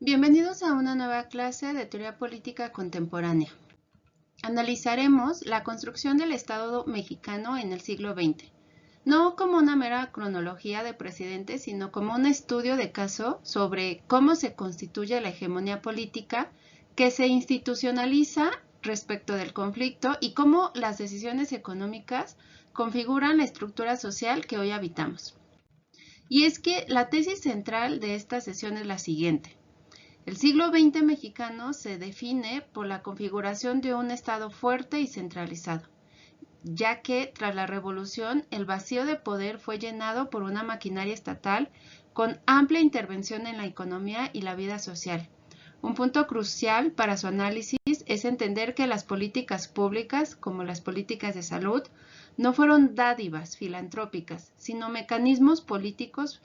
Bienvenidos a una nueva clase de teoría política contemporánea. Analizaremos la construcción del Estado mexicano en el siglo XX, no como una mera cronología de presidentes, sino como un estudio de caso sobre cómo se constituye la hegemonía política que se institucionaliza respecto del conflicto y cómo las decisiones económicas configuran la estructura social que hoy habitamos. Y es que la tesis central de esta sesión es la siguiente. El siglo XX mexicano se define por la configuración de un Estado fuerte y centralizado, ya que tras la revolución el vacío de poder fue llenado por una maquinaria estatal con amplia intervención en la economía y la vida social. Un punto crucial para su análisis es entender que las políticas públicas, como las políticas de salud, no fueron dádivas filantrópicas, sino mecanismos políticos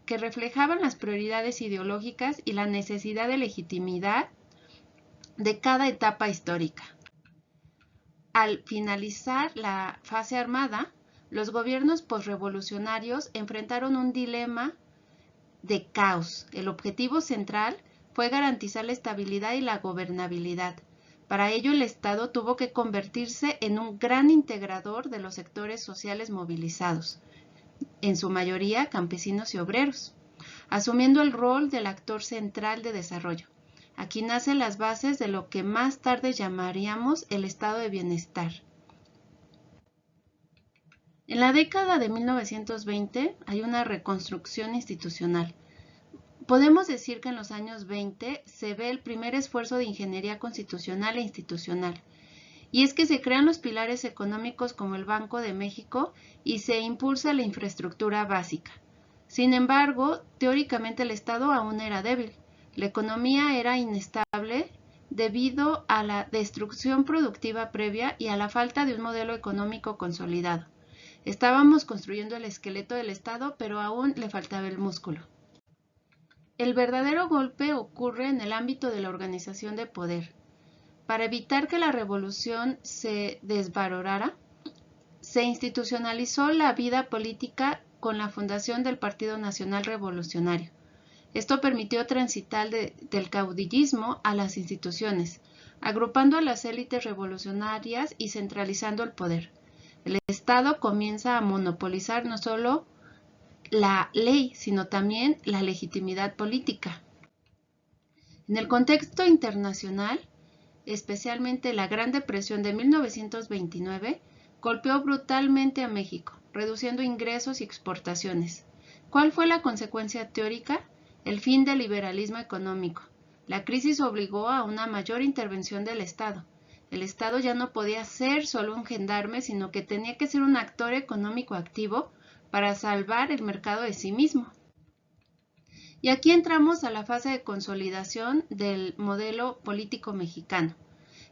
que reflejaban las prioridades ideológicas y la necesidad de legitimidad de cada etapa histórica. Al finalizar la fase armada, los gobiernos posrevolucionarios enfrentaron un dilema de caos. El objetivo central fue garantizar la estabilidad y la gobernabilidad. Para ello, el Estado tuvo que convertirse en un gran integrador de los sectores sociales movilizados, en su mayoría campesinos y obreros, asumiendo el rol del actor central de desarrollo. Aquí nacen las bases de lo que más tarde llamaríamos el estado de bienestar. En la década de 1920 hay una reconstrucción institucional. Podemos decir que en los años 20 se ve el primer esfuerzo de ingeniería constitucional e institucional. Y es que se crean los pilares económicos como el Banco de México y se impulsa la infraestructura básica. Sin embargo, teóricamente el Estado aún era débil. La economía era inestable debido a la destrucción productiva previa y a la falta de un modelo económico consolidado. Estábamos construyendo el esqueleto del Estado, pero aún le faltaba el músculo. El verdadero golpe ocurre en el ámbito de la organización de poder. Para evitar que la revolución se desvalorara, se institucionalizó la vida política con la fundación del Partido Nacional Revolucionario. Esto permitió transitar del caudillismo a las instituciones, agrupando a las élites revolucionarias y centralizando el poder. El Estado comienza a monopolizar no solo la ley, sino también la legitimidad política. En el contexto internacional, especialmente la Gran Depresión de 1929, golpeó brutalmente a México, reduciendo ingresos y exportaciones. ¿Cuál fue la consecuencia teórica? El fin del liberalismo económico. La crisis obligó a una mayor intervención del Estado. El Estado ya no podía ser solo un gendarme, sino que tenía que ser un actor económico activo para salvar el mercado de sí mismo. Y aquí entramos a la fase de consolidación del modelo político mexicano,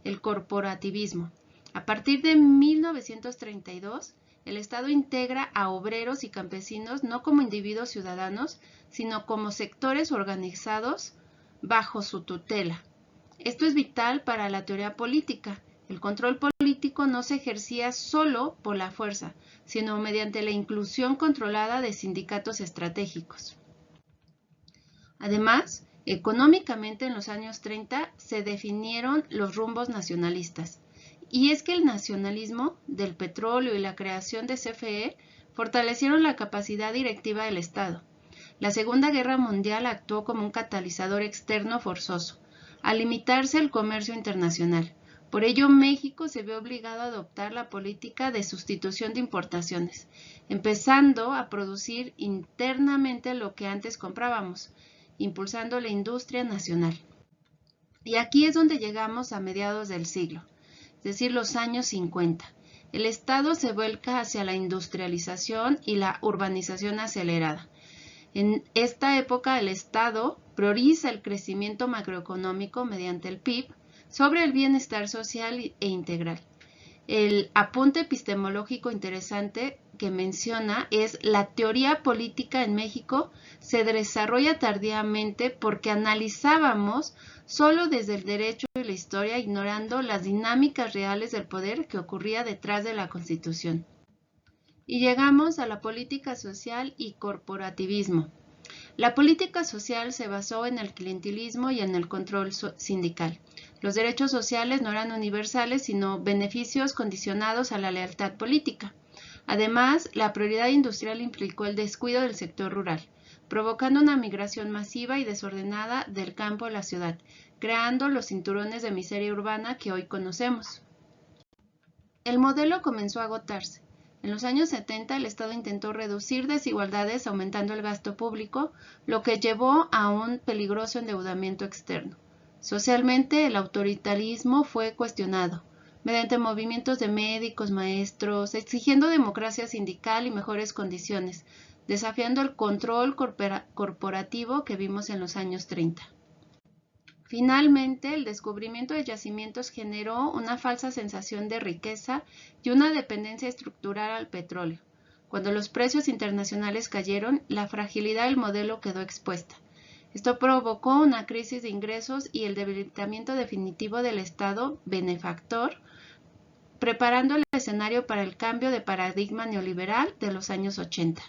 el corporativismo. A partir de 1932, el Estado integra a obreros y campesinos no como individuos ciudadanos, sino como sectores organizados bajo su tutela. Esto es vital para la teoría política. El control político no se ejercía solo por la fuerza, sino mediante la inclusión controlada de sindicatos estratégicos. Además, económicamente en los años 30 se definieron los rumbos nacionalistas. Y es que el nacionalismo del petróleo y la creación de CFE fortalecieron la capacidad directiva del Estado. La Segunda Guerra Mundial actuó como un catalizador externo forzoso, al limitarse el comercio internacional. Por ello, México se vio obligado a adoptar la política de sustitución de importaciones, empezando a producir internamente lo que antes comprábamos, impulsando la industria nacional. Y aquí es donde llegamos a mediados del siglo, es decir, los años 50. El Estado se vuelca hacia la industrialización y la urbanización acelerada. En esta época el Estado prioriza el crecimiento macroeconómico mediante el PIB sobre el bienestar social e integral. El apunte epistemológico interesante que menciona es la teoría política en México se desarrolla tardíamente porque analizábamos solo desde el derecho y la historia, ignorando las dinámicas reales del poder que ocurría detrás de la Constitución. Y llegamos a la política social y corporativismo. La política social se basó en el clientelismo y en el control sindical. Los derechos sociales no eran universales, sino beneficios condicionados a la lealtad política. Además, la prioridad industrial implicó el descuido del sector rural, provocando una migración masiva y desordenada del campo a la ciudad, creando los cinturones de miseria urbana que hoy conocemos. El modelo comenzó a agotarse. En los años 70 el Estado intentó reducir desigualdades aumentando el gasto público, lo que llevó a un peligroso endeudamiento externo. Socialmente, el autoritarismo fue cuestionado, mediante movimientos de médicos, maestros, exigiendo democracia sindical y mejores condiciones, desafiando el control corporativo que vimos en los años 30. Finalmente, el descubrimiento de yacimientos generó una falsa sensación de riqueza y una dependencia estructural al petróleo. Cuando los precios internacionales cayeron, la fragilidad del modelo quedó expuesta. Esto provocó una crisis de ingresos y el debilitamiento definitivo del Estado benefactor, preparando el escenario para el cambio de paradigma neoliberal de los años 80.